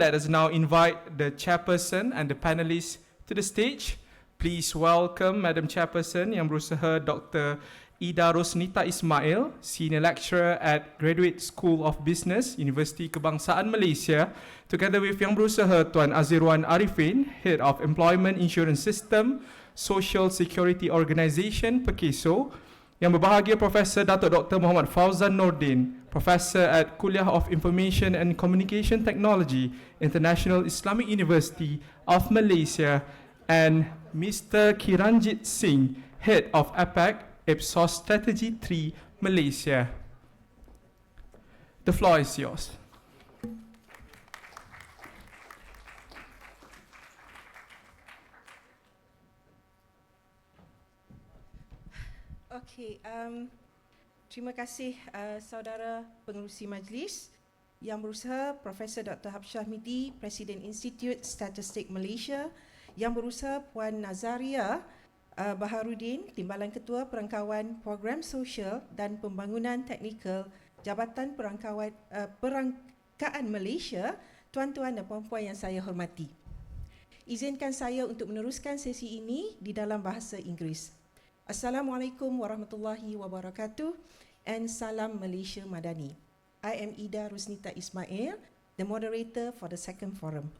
let us now invite the chairperson and the panelists to the stage. Please welcome Madam Chairperson Yang Berusaha Dr. Ida Rosnita Ismail, Senior Lecturer at Graduate School of Business, Universiti Kebangsaan Malaysia, together with Yang Berusaha Tuan Azirwan Arifin, Head of Employment Insurance System, Social Security Organisation, PEKISO. Yang berbahagia Profesor Datuk Dr. Muhammad Fauzan Nordin, Professor at Kuliah of Information and Communication Technology, International Islamic University of Malaysia, and Mr. Kiranjit Singh, Head of APAC, Ipsos Strategy 3, Malaysia. The floor is yours. Okey, terima kasih saudara pengerusi majlis. Yang Berusaha Profesor Dr. Habsyah Midi, Presiden Institute Statistik Malaysia. Yang Berusaha Puan Nazaria Baharudin, Timbalan Ketua Perangkawan Program Sosial dan Pembangunan Teknikal Jabatan Perangkaan Malaysia, tuan-tuan dan puan-puan yang saya hormati. Izinkan saya untuk meneruskan sesi ini di dalam bahasa Inggeris. Assalamualaikum warahmatullahi wabarakatuh and salam Malaysia Madani. I am Ida Rosnita Ismail, the moderator for the second forum.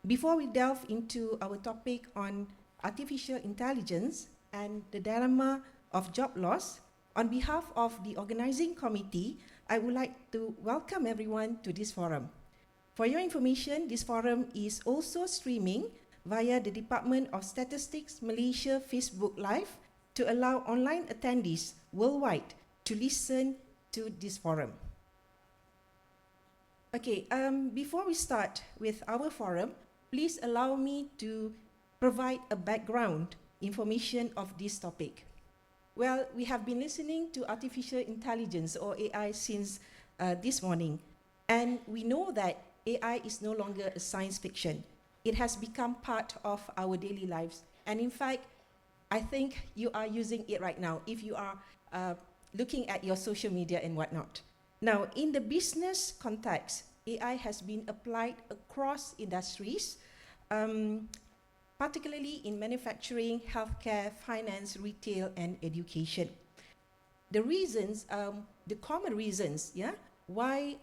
Before we delve into our topic on artificial intelligence and the dilemma of job loss, on behalf of the organizing committee, I would like to welcome everyone to this forum. For your information, this forum is also streaming via the Department of Statistics Malaysia Facebook Live to allow online attendees worldwide to listen to this forum. Okay, before we start with our forum, please allow me to provide a background information of this topic. Well, we have been listening to artificial intelligence or AI since this morning, and we know that AI is no longer a science fiction. It has become part of our daily lives. And in fact, I think you are using it right now if you are looking at your social media and whatnot. Now, in the business context, AI has been applied across industries, particularly in manufacturing, healthcare, finance, retail, and education. The reasons, the common reasons, why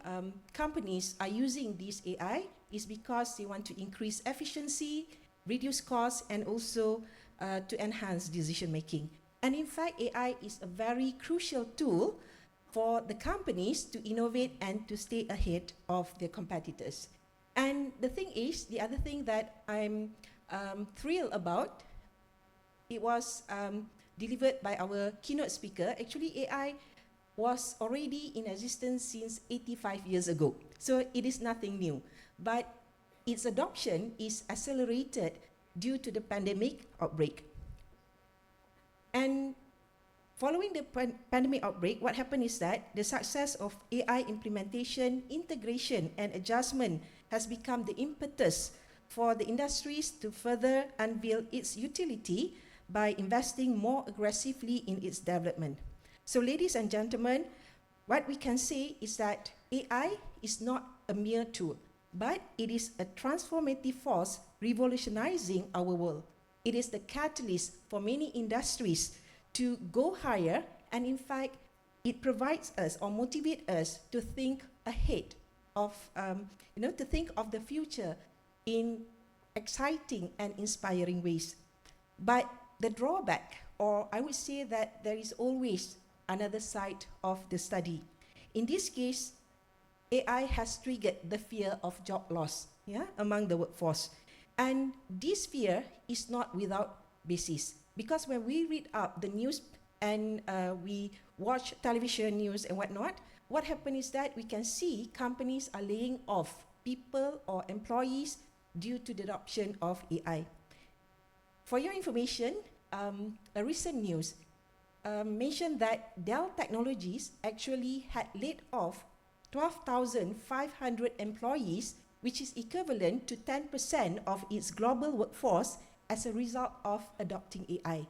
companies are using this AI is because they want to increase efficiency, reduce costs, and also to enhance decision making. And in fact, AI is a very crucial tool for the companies to innovate and to stay ahead of their competitors. And the thing is, the other thing that I'm thrilled about, it was delivered by our keynote speaker. Actually, AI was already in existence since 85 years ago. So it is nothing new. But its adoption is accelerated due to the pandemic outbreak. And following the pandemic outbreak, what happened is that the success of AI implementation, integration, and adjustment has become the impetus for the industries to further unveil its utility by investing more aggressively in its development. So ladies and gentlemen, what we can say is that AI is not a mere tool, but it is a transformative force revolutionizing our world. It is the catalyst for many industries to go higher, and in fact, it provides us or motivates us to think ahead of, to think of the future in exciting and inspiring ways. But the drawback, or I would say that there is always another side of the study. In this case, AI has triggered the fear of job loss among the workforce. And this fear is not without basis, because when we read up the news and we watch television news and whatnot, what happens is that we can see companies are laying off people or employees due to the adoption of AI. For your information, a recent news mentioned that Dell Technologies actually had laid off 12,500 employees, which is equivalent to 10% of its global workforce as a result of adopting AI.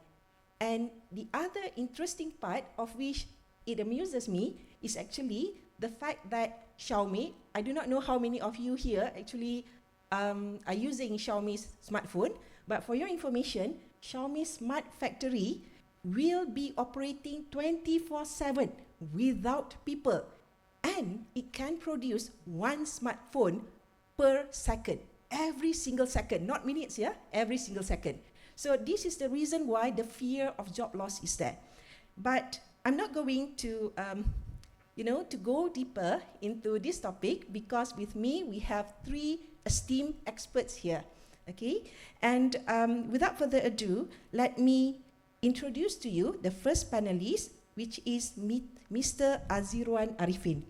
And the other interesting part of which it amuses me is actually the fact that Xiaomi. I do not know how many of you here actually are using Xiaomi's smartphone, but for your information, Xiaomi Smart Factory will be operating 24/7 without people, and it can produce one smartphone per second, every single second, not minutes, yeah, every single second. So this is the reason why the fear of job loss is there. But I'm not going to, to go deeper into this topic, because with me we have three esteemed experts here. Okay, and without further ado, let me introduce to you the first panelist, which is Mr. Azirwan Arifin.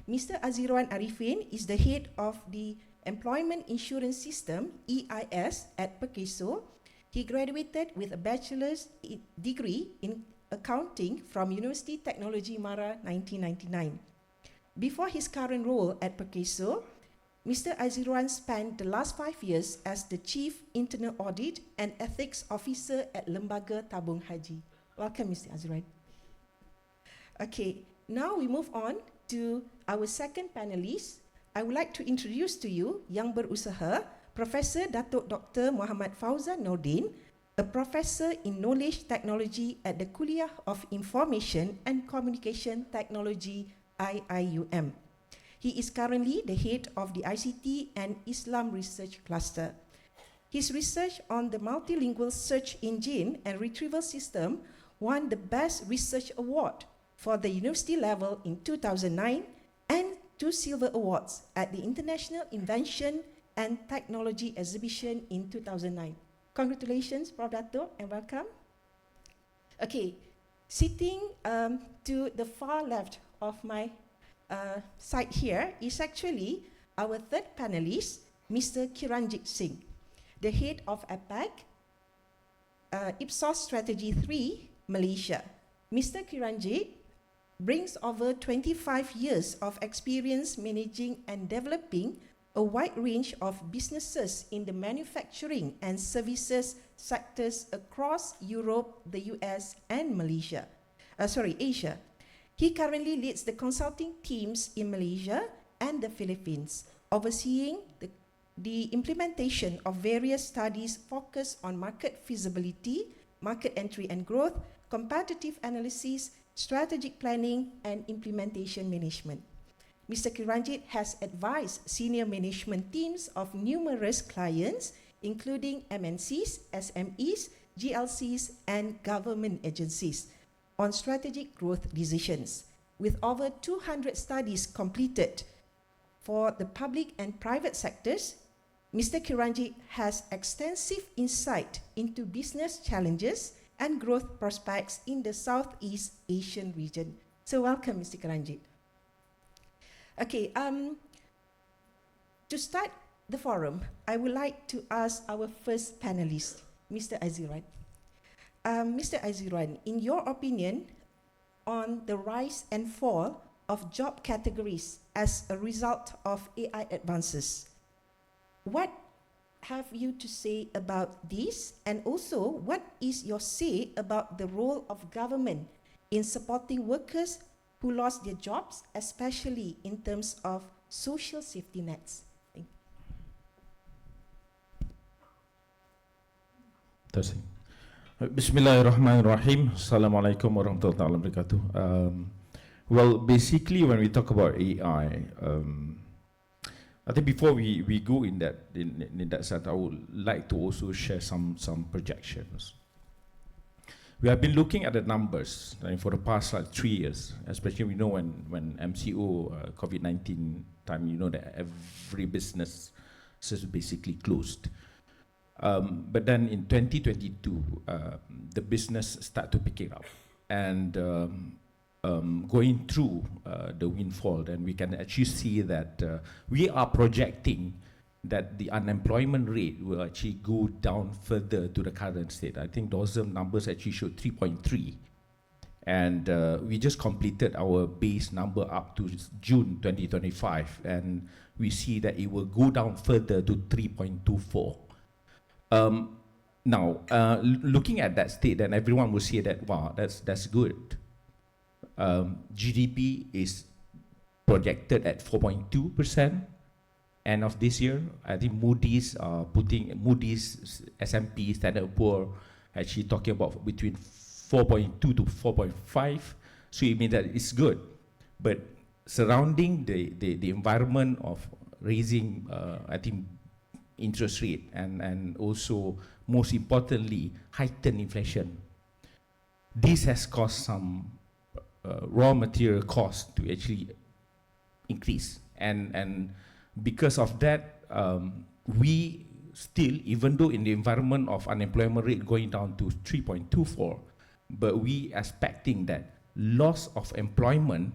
Mr. Azirwan Arifin is the head of the Employment Insurance System, EIS, at Perkeso. He graduated with a bachelor's degree in accounting from University Technology Mara 1999. Before his current role at Perkeso, Mr. Azirwan spent the last 5 years as the Chief Internal Audit and Ethics Officer at Lembaga Tabung Haji. Welcome, Mr. Azirwan. Okay, now we move on to our second panelist. I would like to introduce to you yang berusaha, Professor Datuk Dr. Muhammad Fauzan Nordin, a professor in knowledge technology at the Kuliah of Information and Communication Technology, IIUM. He is currently the head of the ICT and Islam Research Cluster. His research on the multilingual search engine and retrieval system won the Best Research Award for the university level in 2009 and 2 silver awards at the International Invention and Technology Exhibition in 2009. Congratulations, Prof. Dato', and welcome. Okay, sitting to the far left of my side here is actually our third panelist, Mr. Kiranjit Singh, the head of APAC, Ipsos Strategy 3, Malaysia. Mr. Kiranjit brings over 25 years of experience managing and developing a wide range of businesses in the manufacturing and services sectors across Europe, the US, and Asia. He currently leads the consulting teams in Malaysia and the Philippines, overseeing the implementation of various studies focused on market feasibility, market entry and growth, competitive analysis, strategic planning, and implementation management. Mr. Kiranjit has advised senior management teams of numerous clients, including MNCs, SMEs, GLCs, and government agencies, on strategic growth decisions. With over 200 studies completed for the public and private sectors, Mr. Kiranjit has extensive insight into business challenges and growth prospects in the Southeast Asian region. So welcome, Mr. Kiranjit. Okay, to start the forum, I would like to ask our first panelist, Mr. Azirwan. Mr. Azirwan, in your opinion on the rise and fall of job categories as a result of AI advances, what have you to say about this? And also, what is your say about the role of government in supporting workers who lost their jobs, especially in terms of social safety nets? Bismillahirrahmanirrahim. Assalamualaikum warahmatullahi wabarakatuh. Well, basically, when we talk about AI, I think before we go in that sense, I would like to also share some projections. We have been looking at the numbers for the past 3 years, especially we know when MCO COVID-19 time, you know that every business is basically closed. But then in 2022, the business start to pick it up, and going through the windfall, then we can actually see that we are projecting that the unemployment rate will actually go down further to the current state. I think those numbers actually showed 3.3, and we just completed our base number up to June 2025, and we see that it will go down further to 3.24. Now, looking at that state, then everyone will say that, wow, that's good. GDP is projected at 4.2% end of this year. I think Moody's S&P, Standard & Poor, actually talking about between 4.2 to 4.5. So it means that it's good. But surrounding the environment of raising, I think, interest rate and also, most importantly, heightened inflation, this has caused some raw material costs to actually increase. And because of that, we still, even though in the environment of unemployment rate going down to 3.24, but we expecting that loss of employment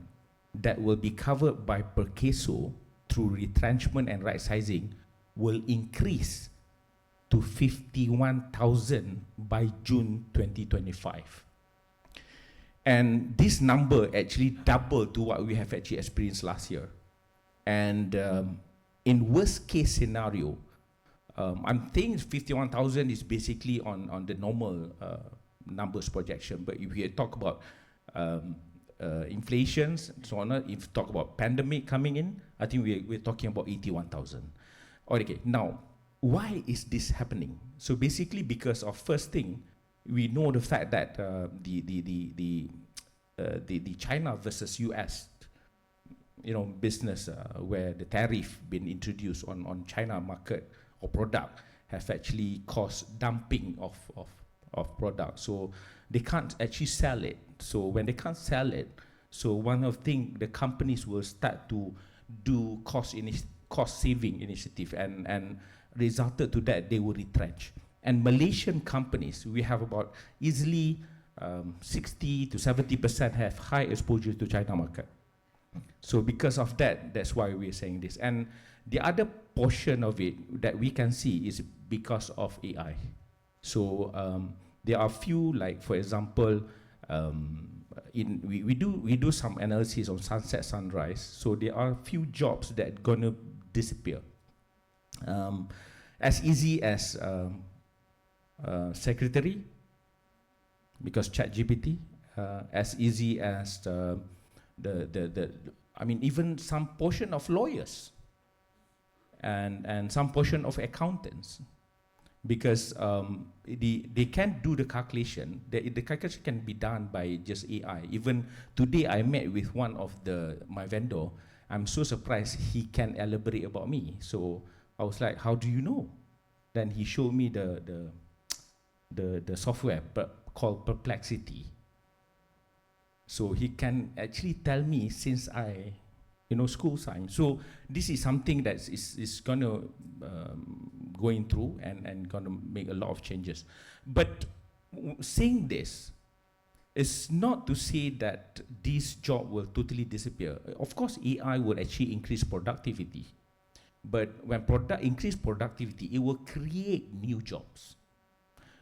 that will be covered by per queso through retrenchment and right sizing will increase to 51,000 by June 2025. And this number actually doubled to what we have actually experienced last year. And in worst case scenario, I'm thinking 51,000 is basically on the normal numbers projection. But if we talk about inflations and so on, if you talk about pandemic coming in, I think we're talking about 81,000. Okay, now, why is this happening? So basically because of first thing, we know the fact that the China versus US, business where the tariff been introduced on China market or product have actually caused dumping of product. So they can't actually sell it. So when they can't sell it, so one of the things, the companies will start to do cost saving initiative, and resulted to that they will retrench. And Malaysian companies, we have about easily 60 to 70% have high exposure to China market. So because of that, that's why we're saying this. And the other portion of it that we can see is because of AI. So there are few, like for example, we do some analysis on sunset, sunrise. So there are few jobs that gonna disappear. As easy as secretary, because ChatGPT, as easy as even some portion of lawyers and some portion of accountants, because they can't do the calculation. The calculation can be done by just AI. Even today, I met with one of my vendor. I'm so surprised he can elaborate about me. So I was like, how do you know? Then he showed me the software called Perplexity. So he can actually tell me since I, school science. So this is something that is gonna going through and gonna make a lot of changes. But saying this is not to say that this job will totally disappear. Of course, AI will actually increase productivity. But when increase productivity, it will create new jobs.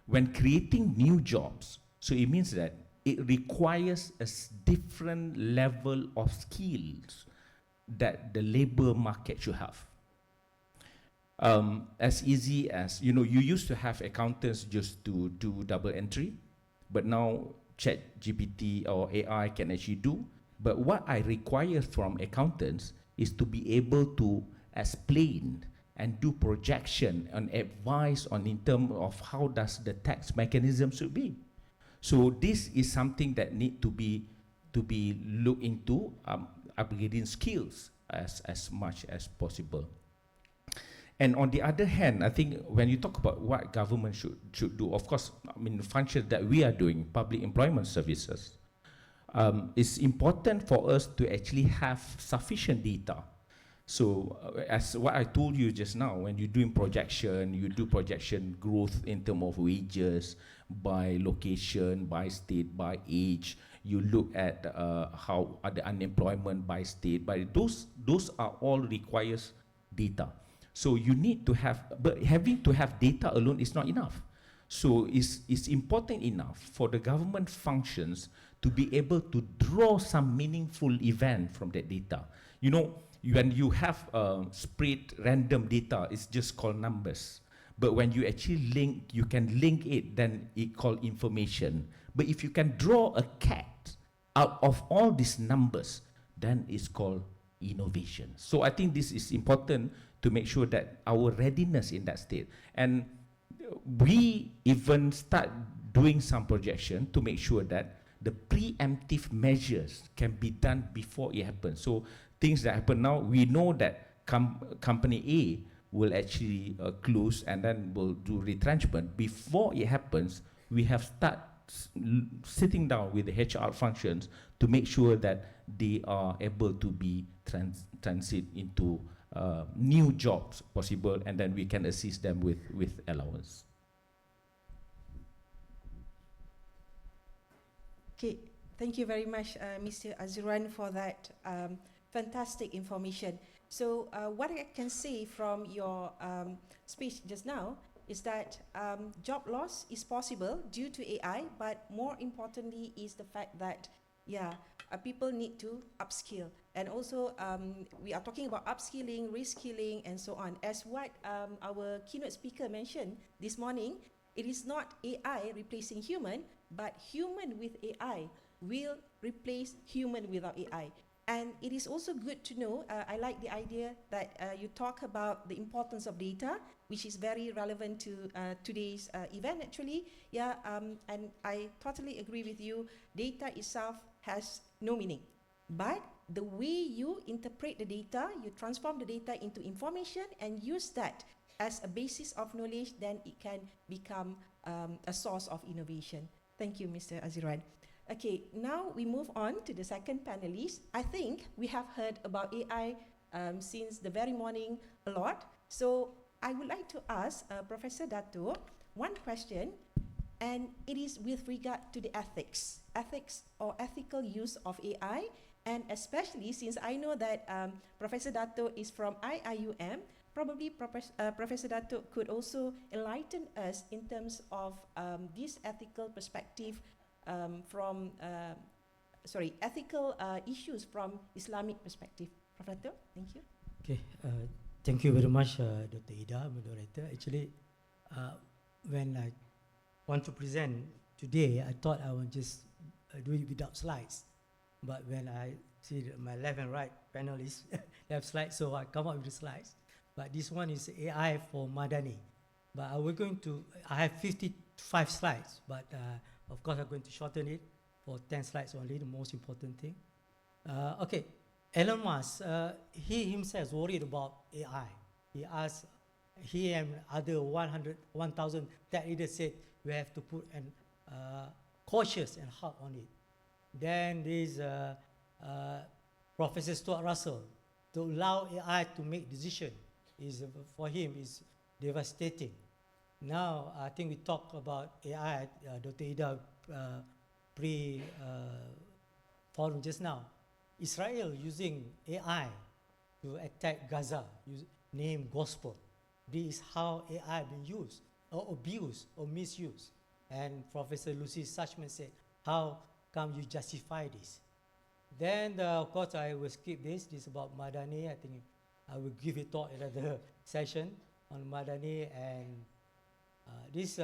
When creating new jobs, so it means that it requires a different level of skills that the labor market should have. As easy as, you used to have accountants just to do double entry, but now ChatGPT or AI can actually do. But what I require from accountants is to be able to explain and do projection and advice on in terms of how does the tax mechanism should be. So this is something that need to be looked into, upgrading skills as much as possible. And on the other hand, I think when you talk about what government should do, of course, the function that we are doing, public employment services, it's important for us to actually have sufficient data. So as what I told you just now, when you're doing projection, you do projection growth in terms of wages by location, by state, by age. You look at how are the unemployment by state. But those are all requires data. So you need to have, but having to have data alone is not enough. So it's important enough for the government functions to be able to draw some meaningful event from that data. When you have spread random data, it's just called numbers. But when you actually you can link it, then it called information. But if you can draw a cat out of all these numbers, then it's called innovation. So I think this is important to make sure that our readiness in that state. And we even start doing some projection to make sure that the preemptive measures can be done before it happens. So things that happen now, we know that company A will actually close and then will do retrenchment. Before it happens, we have sitting down with the HR functions to make sure that they are able to be transit into new jobs possible, and then we can assist them with allowance. Okay, thank you very much, Mr. Azuran, for that fantastic information. So what I can say from your speech just now is that job loss is possible due to AI, but more importantly is the fact that, people need to upskill. And also, we are talking about upskilling, reskilling, and so on. As what our keynote speaker mentioned this morning, it is not AI replacing human, but human with AI will replace human without AI. And it is also good to know, I like the idea that you talk about the importance of data, which is very relevant to today's event actually. And I totally agree with you, data itself has no meaning. But the way you interpret the data, you transform the data into information and use that as a basis of knowledge, then it can become a source of innovation. Thank you, Mr. Aziran. Okay, now we move on to the second panelist. I think we have heard about AI since the very morning a lot. So I would like to ask Professor Dato one question, and it is with regard to the ethics or ethical use of AI, and especially since I know that Professor Dato is from IIUM, probably Professor Dato could also enlighten us in terms of this ethical perspective ethical issues from Islamic perspective. Professor, thank you. Okay, thank you very much, Dr. Ida, moderator. Actually, when I want to present today, I thought I would just do it without slides. But when I see my left and right panelists have slides, so I come up with the slides. But this one is AI for Madani. But I have 55 slides, but of course I'm going to shorten it for 10 slides only, the most important thing. Okay, Elon Musk, he himself is worried about AI. He asked, he and other 1,000 tech leaders said we have to put an cautious and hard on it. Then there's Professor Stuart Russell, to allow AI to make decisions for him is devastating. Now, I think we talked about AI, Dr. Ida forum just now. Israel using AI to attack Gaza, name gospel. This is how AI been used, or abused, or misused. And Professor Lucy Suchman said, how come you justify this? Then, of course, I will skip this. This is about Madani. I think I will give a talk at another session on Madani. And this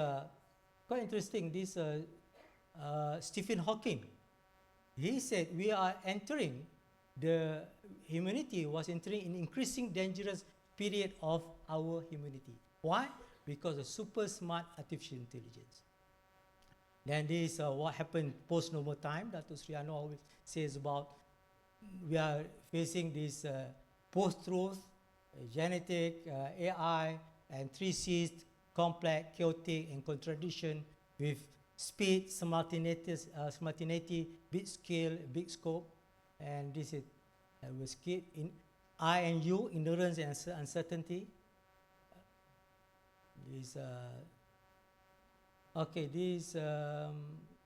quite interesting. This Stephen Hawking, he said humanity was entering an increasing dangerous period of our humanity. Why? Because of super smart artificial intelligence. Then this what happened post-normal time. Dr. Sriano always says about we are facing this post-truth, genetic, AI, and 3 C's, complex, chaotic, and contradiction with speed, simultaneity, big scale, big scope. And this is, I will skip in I and U, ignorance and uncertainty. This, okay, this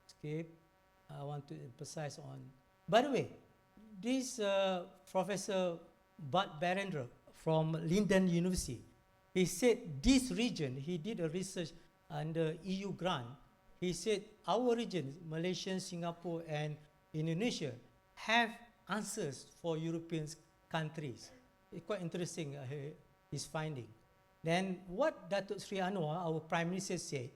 skip, I want to emphasize on. By the way, this Professor Bud Barendra from Linden University, he said this region, he did a research under EU grant. He said our region, Malaysia, Singapore, and Indonesia, have answers for European countries. It's quite interesting, his finding. Then what Datuk Sri Anwar, our Prime Minister, said,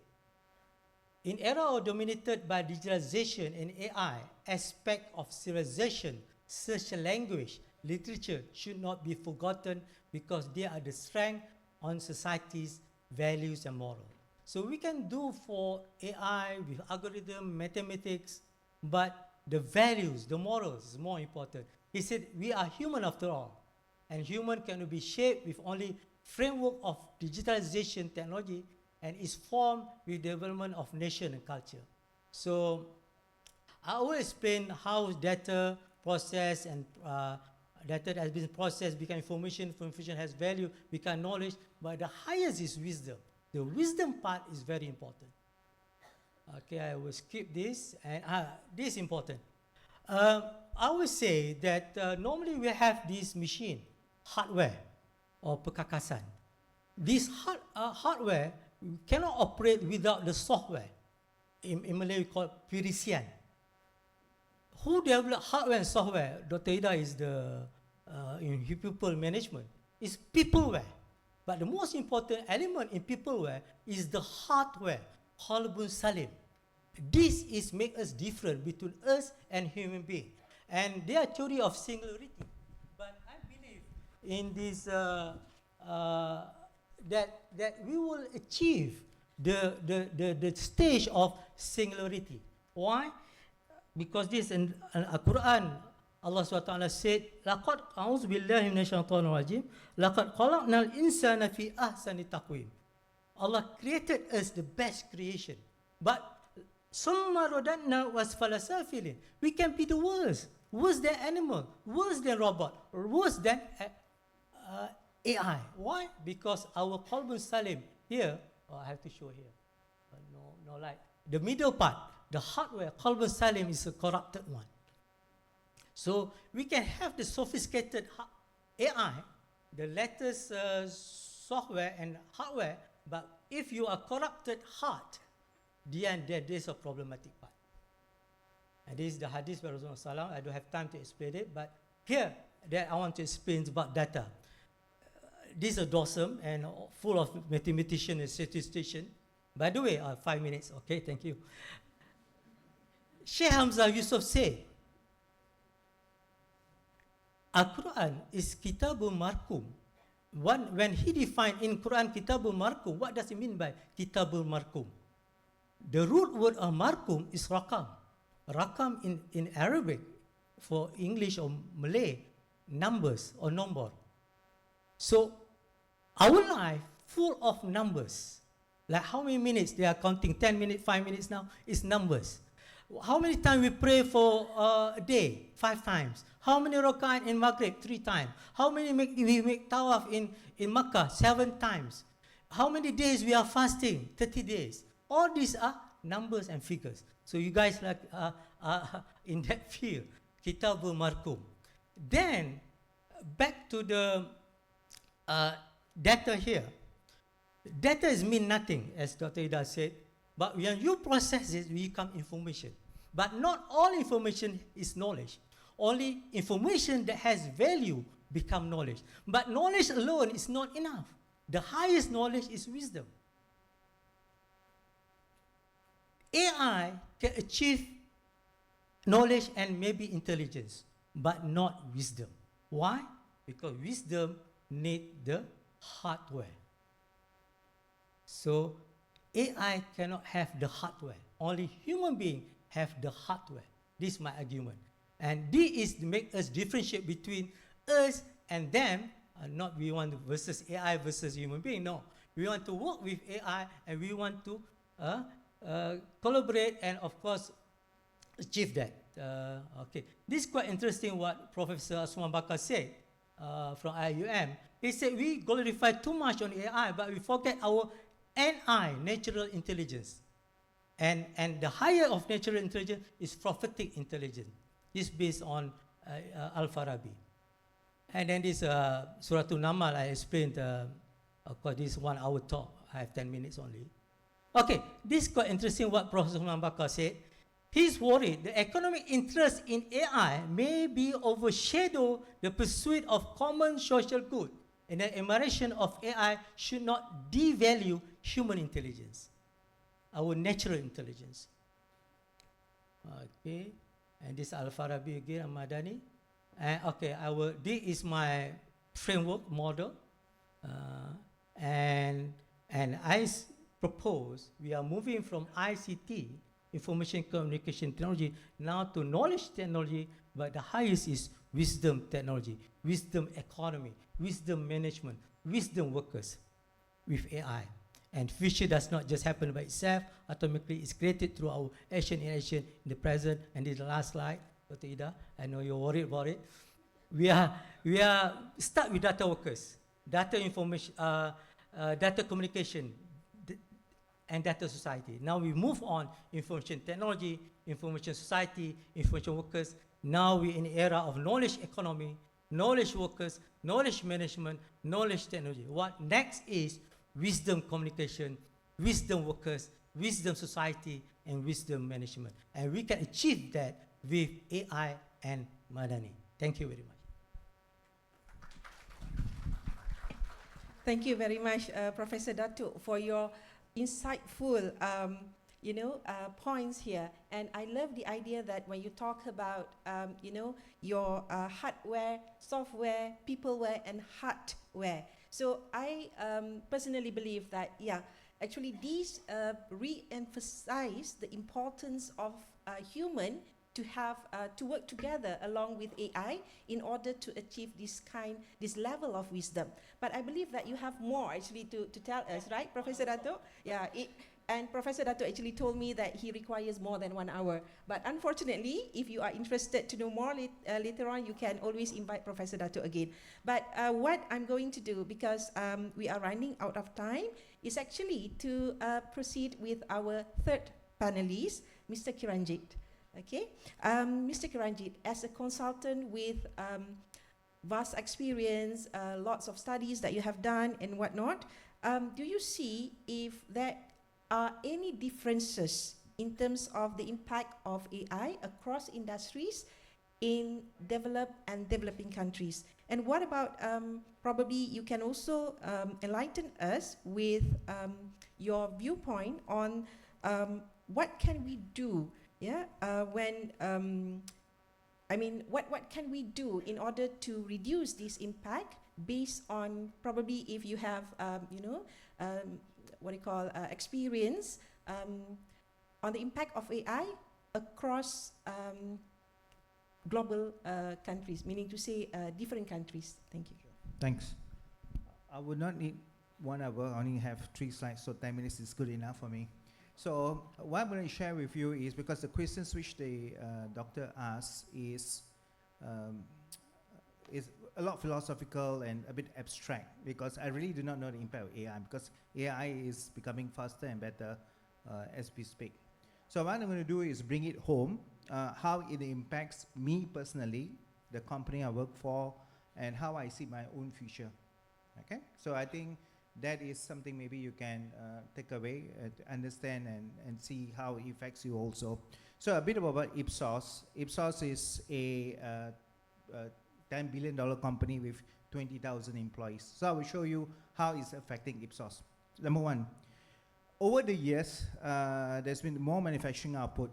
in era dominated by digitalization and AI, aspect of civilization, such as language, literature should not be forgotten because they are the strength on society's values and moral. So we can do for AI with algorithm, mathematics, but the values, the morals is more important. He said we are human after all, and human cannot be shaped with only framework of digitalization technology and is formed with development of nation and culture. So I will explain how data process and data that has been processed become information, information has value, become knowledge, but the highest is wisdom. The wisdom part is very important. Okay, I will skip this, and this is important. I would say that normally we have this machine, hardware or perkakasan. This hardware cannot operate without the software. In Malay we call it perisian. Who developed hardware and software? Dr. Ida is the in people management. It's peopleware. But the most important element in peopleware is the hardware, qalbun salim. This is make us different between us and human being. And their theory of singularity. But I believe in this that we will achieve the stage of singularity. Why? Because this in Al-Quran, Allah SWT said, "Laqad a'udzu billahi minasyaitonir rajim, laqad khalaqnal insana fi ahsani taqwim." Allah created us the best creation, but summa radadna wasfala safilin. We can be the worst than animal, worse than robot, worse than AI. Why? Because our qalbun salim here. I have to show here. No light. The middle part, the hardware, qalbun salim is a corrupted one. So we can have the sophisticated AI, the latest software and hardware, but if you are corrupted heart, then there's a problematic part. And this is the hadith by Rasulullah. I don't have time to explain it, but here that I want to explain about data. This is awesome and full of mathematician and statistician. By the way, 5 minutes, okay, thank you. Sheikh Hamzah Yusuf said, Al-Quran is kitabul markum. When he defined in Quran kitabul markum, what does it mean by kitabul markum? The root word of markum is rakam. Rakam in Arabic, for English or Malay, numbers or number. So our life full of numbers. Like how many minutes they are counting, 10 minutes, 5 minutes now, is numbers. How many times we pray for a day? 5 times. How many rakaat in Maghrib? 3 times. How many we make tawaf in Makkah? 7 times. How many days we are fasting? 30 days. All these are numbers and figures. So you guys like in that field, Kitabul Markum. Then back to the data here. Data is mean nothing, as Dr. Ida said. But when you process it, we become information. But not all information is knowledge. Only information that has value become knowledge. But knowledge alone is not enough. The highest knowledge is wisdom. AI can achieve knowledge and maybe intelligence, but not wisdom. Why? Because wisdom needs the hardware. So AI cannot have the hardware. Only human beings have the hardware. This is my argument. And this is to make us differentiate between us and them. Not we want to versus AI versus human being. No. We want to work with AI and we want to collaborate and of course achieve that. Okay. This is quite interesting what Professor Asman Bakar said from IUM. He said we glorify too much on AI but we forget our NI, natural intelligence. And the higher of natural intelligence is prophetic intelligence. This is based on Al-Farabi. And then this Surah Namal, I explained, of course, this 1 hour talk. I have 10 minutes only. Okay, this is quite interesting what Professor Bakar said. He's worried the economic interest in AI may be overshadow the pursuit of common social good. And the admiration of AI should not devalue human intelligence, our natural intelligence. Okay, and this Al-Farabi again, Al-Madani. And okay, this is my framework model, and propose we are moving from ICT, information communication technology, now to knowledge technology, but the highest is wisdom technology, wisdom economy, wisdom management, wisdom workers with AI. And future does not just happen by itself, automatically it's created through our action in the present. And this is the last slide, Dr. Ida, I know you're worried about it. We are start with data workers, data information, data communication, and data society. Now we move on information technology, information society, information workers. Now we're in the era of knowledge economy, knowledge workers, knowledge management, knowledge technology. What next is wisdom communication, wisdom workers, wisdom society, and wisdom management. And we can achieve that with AI and Madani. Thank you very much. Thank you very much, Professor Datuk, for your insightful, points here. And I love the idea that when you talk about, your hardware, software, peopleware, and hardware. So I personally believe that, actually these re-emphasize the importance of human to have to work together along with AI in order to achieve this level of wisdom. But I believe that you have more actually to tell us, right, Professor Dato? Yeah, and Professor Dato actually told me that he requires more than 1 hour. But unfortunately, if you are interested to know more later on, you can always invite Professor Dato again. But what I'm going to do, because we are running out of time, is actually to proceed with our third panelist, Mr. Kiranjit. Okay, Mr. Kiranjit, as a consultant with vast experience, lots of studies that you have done and whatnot, do you see if there are any differences in terms of the impact of AI across industries in developed and developing countries? And what about, probably you can also enlighten us with your viewpoint on what can we do, what can we do in order to reduce this impact based on probably if you have, experience on the impact of AI across global countries, meaning to say different countries. Thank you. Thanks. I would not need 1 hour. I only have 3 slides, so 10 minutes is good enough for me. So what I'm going to share with you is, because the questions which the doctor asked is a lot philosophical and a bit abstract, because I really do not know the impact of AI, because AI is becoming faster and better as we speak. So what I'm going to do is bring it home, how it impacts me personally, the company I work for, and how I see my own future. Okay, so I think that is something maybe you can take away, understand and see how it affects you also. So a bit about Ipsos. Ipsos is a $10 billion company with 20,000 employees. So I will show you how it's affecting Ipsos. Number one, over the years, there's been more manufacturing output,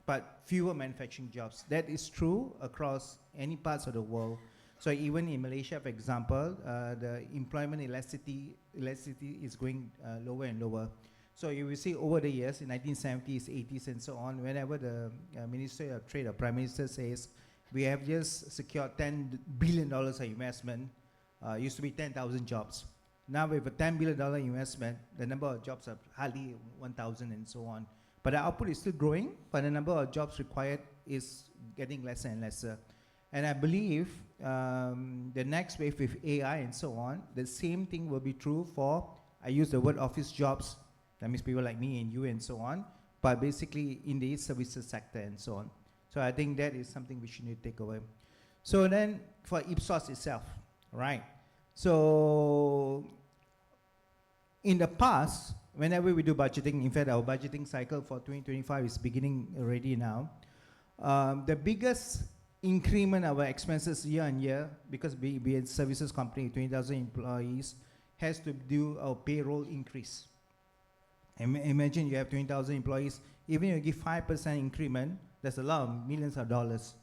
but fewer manufacturing jobs. That is true across any parts of the world. So even in Malaysia, for example, the employment elasticity is going lower and lower. So you will see over the years, in 1970s, 80s, and so on, whenever the Ministry of Trade or Prime Minister says, we have just secured $10 billion of investment, used to be 10,000 jobs. Now with a $10 billion investment, the number of jobs are hardly 1,000 and so on. But the output is still growing, but the number of jobs required is getting lesser and lesser. And I believe the next wave with AI and so on, the same thing will be true for, I use the word office jobs, that means people like me and you and so on, but basically in the services sector and so on. So I think that is something we should need to take away. So then for Ipsos itself, right? So in the past, whenever we do budgeting, in fact our budgeting cycle for 2025 is beginning already now, the biggest increment of our expenses year on year, because we a services company, 20,000 employees, has to do a payroll increase. Imagine you have 20,000 employees, even if you give 5% increment, that's a lot of millions of dollars,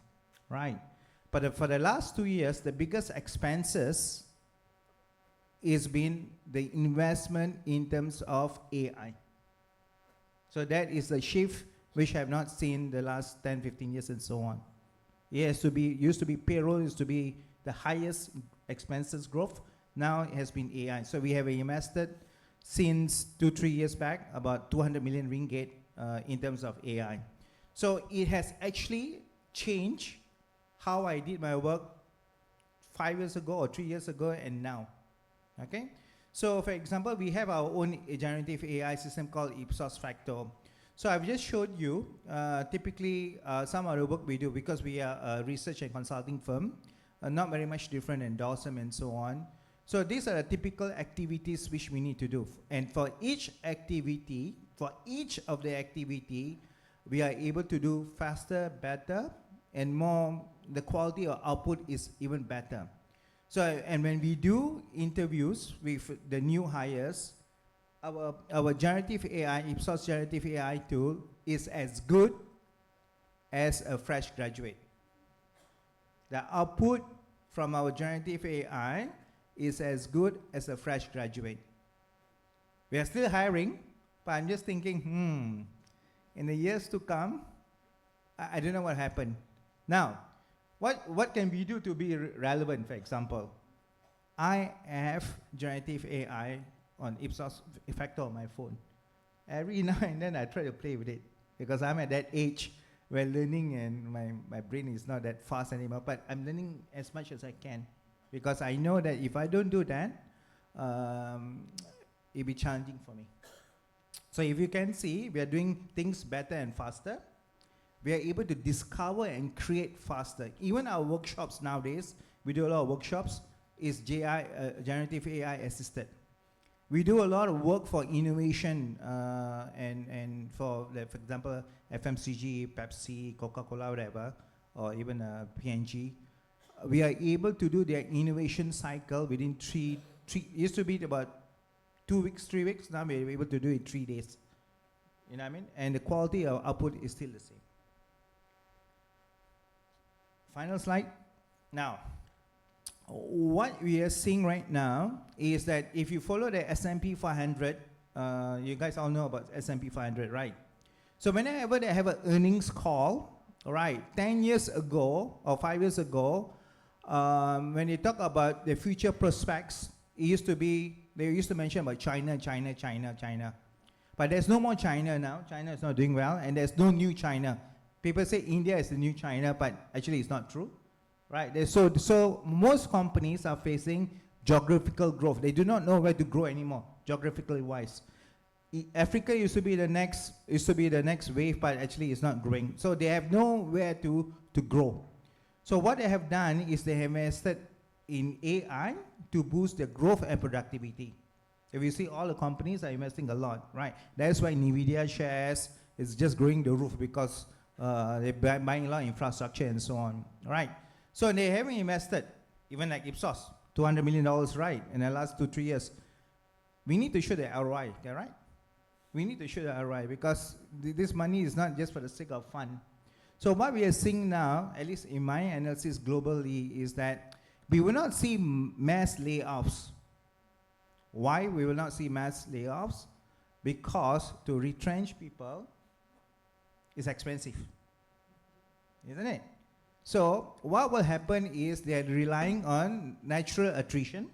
right? But for the last 2 years, the biggest expenses is been the investment in terms of AI. So that is a shift which I have not seen the last 10, 15 years and so on. It used to be payroll, used to be the highest expenses growth. Now it has been AI. So we have invested since 2-3 years back about 200 million ringgit in terms of AI. So it has actually changed how I did my work 5 years ago or 3 years ago and now. Okay? So for example, we have our own generative AI system called Ipsos Facto. So I've just showed you typically some of the work we do because we are a research and consulting firm, not very much different than Dawson and so on. So these are the typical activities which we need to do. And for each activity, we are able to do faster, better, and more, the quality of output is even better. So, and when we do interviews with the new hires, our generative AI, Ipsos generative AI tool is as good as a fresh graduate. The output from our generative AI is as good as a fresh graduate. We are still hiring, but I'm just thinking, in the years to come, I don't know what happened. Now, what can we do to be relevant, for example? I have generative AI on Ipsos Facto on my phone. Every now and then I try to play with it because I'm at that age where learning and my brain is not that fast anymore, but I'm learning as much as I can because I know that if I don't do that, it'll be challenging for me. So if you can see, we are doing things better and faster. We are able to discover and create faster. Even our workshops nowadays, we do a lot of workshops, is generative AI assisted. We do a lot of work for innovation and for example, FMCG, Pepsi, Coca-Cola, whatever, or even P&G. We are able to do their innovation cycle within three, used to be about 2 weeks, 3 weeks. Now we're able to do it 3 days. You know what I mean? And the quality of output is still the same. Final slide. Now, what we are seeing right now is that if you follow the S&P 500, you guys all know about S&P 500, right? So whenever they have an earnings call, right, 10 years ago or 5 years ago, when they talk about the future prospects, they used to mention about China. But there's no more China now. China is not doing well, and there's no new China. People say India is the new China, but actually it's not true, right? So most companies are facing geographical growth. They do not know where to grow anymore, geographically wise. Africa used to be the next wave, but actually it's not growing. So they have nowhere to grow. So what they have done is they have invested in AI to boost their growth and productivity. If you see, all the companies are investing a lot, right? That's why NVIDIA shares is just growing the roof because they're buying a lot of infrastructure and so on, right? So they haven't invested, even like Ipsos, $200 million, right, in the last 2-3 years. We need to show the ROI, right? We need to show the ROI because this money is not just for the sake of fun. So what we are seeing now, at least in my analysis globally, is that we will not see mass layoffs. Why we will not see mass layoffs? Because to retrench people is expensive, isn't it? So what will happen is they're relying on natural attrition,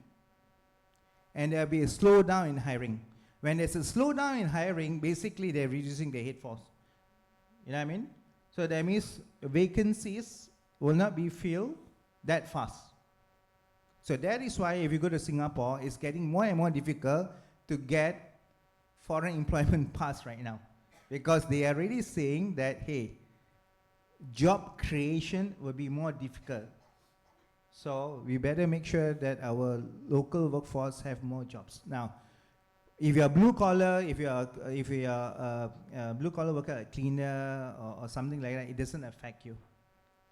and there'll be a slowdown in hiring. When there's a slowdown in hiring, basically they're reducing their headforce. You know what I mean? So that means vacancies will not be filled that fast. So that is why if you go to Singapore, it's getting more and more difficult to get foreign employment pass right now. Because they are already saying that, hey, job creation will be more difficult. So we better make sure that our local workforce have more jobs. Now, if you're blue collar, if you are a blue collar worker, a cleaner or something like that, it doesn't affect you.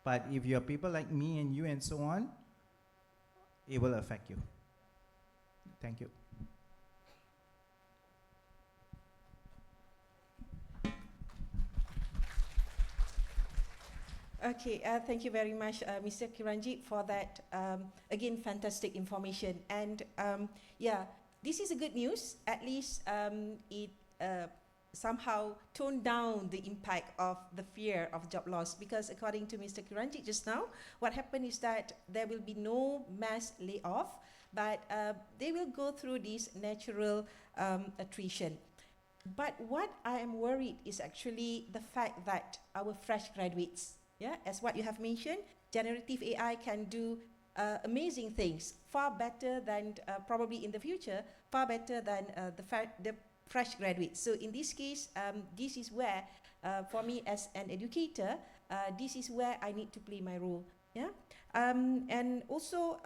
But if you're people like me and you and so on, it will affect you. Thank you. Okay, thank you very much, Mr. Kiranjit, for that, again, fantastic information. And yeah, this is a good news. At least it somehow toned down the impact of the fear of job loss, because according to Mr. Kiranjit just now, what happened is that there will be no mass layoff, but they will go through this natural attrition. But what I am worried is actually the fact that our fresh graduates, yeah, as what you have mentioned, generative AI can do amazing things, far better than probably in the future, far better than the fresh graduates. So in this case, this is where, for me as an educator, this is where I need to play my role. Yeah, and also.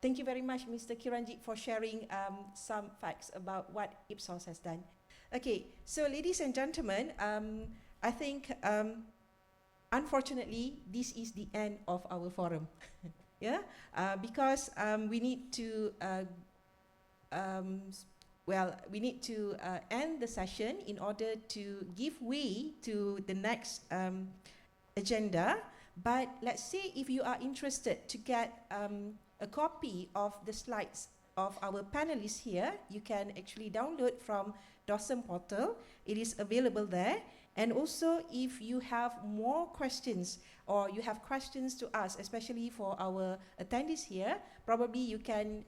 Thank you very much, Mr. Kiranjit, for sharing some facts about what Ipsos has done. Okay, so ladies and gentlemen, I think, unfortunately, this is the end of our forum. Yeah, because we need to, we need to end the session in order to give way to the next agenda. But let's say if you are interested to get a copy of the slides of our panelists here, you can actually download from Dawson portal. It is available there. And also, if you have more questions or you have questions to ask, especially for our attendees here, probably you can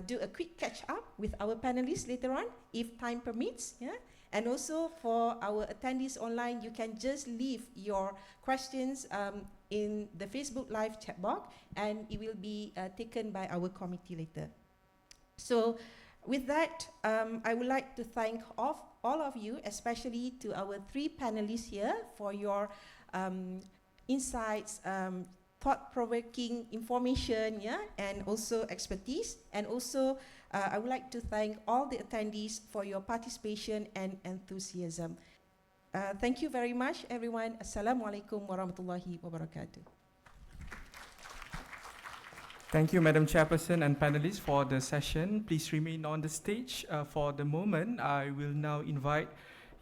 do a quick catch up with our panelists later on, if time permits. Yeah. And also for our attendees online, you can just leave your questions in the Facebook Live chat box, and it will be taken by our committee later. So with that, I would like to thank all of you, especially to our three panelists here, for your insights, thought-provoking information, yeah, and also expertise. And also, I would like to thank all the attendees for your participation and enthusiasm. Thank you very much, everyone. Assalamualaikum warahmatullahi wabarakatuh. Thank you, Madam Chairperson and panelists, for the session. Please remain on the stage. For the moment, I will now invite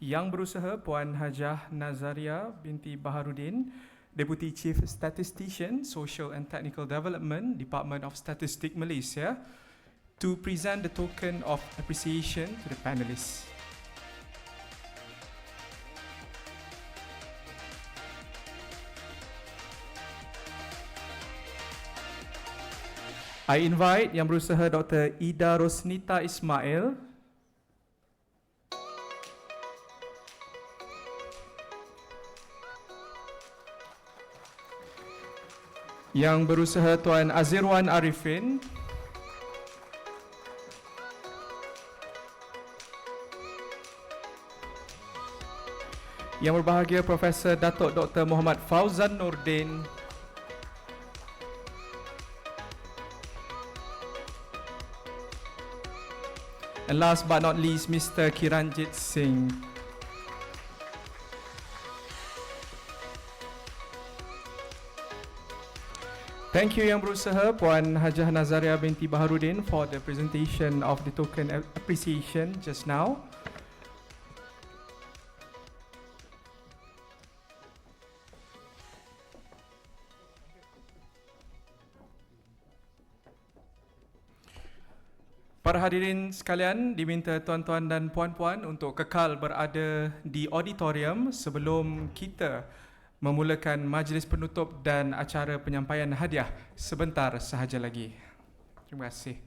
Yang Berusaha Puan Hajah Nazaria binti Baharudin, Deputy Chief Statistician, Social and Technical Development, Department of Statistics Malaysia, to present the token of appreciation to the panelists. I invite Yang Berusaha Dr. Ida Rosnita Ismail, Yang Berusaha Tuan Azirwan Arifin, Yang berbahagia Profesor Datuk Dr. Muhammad Fauzan Nordin, and last but not least, Mr. Kiranjit Singh. Thank you Yang Berusaha Puan Hajah Nazaria binti Baharudin for the presentation of the token appreciation just now. Para hadirin sekalian, diminta tuan-tuan dan puan-puan untuk kekal berada di auditorium sebelum kita memulakan majlis penutup dan acara penyampaian hadiah sebentar sahaja lagi. Terima kasih.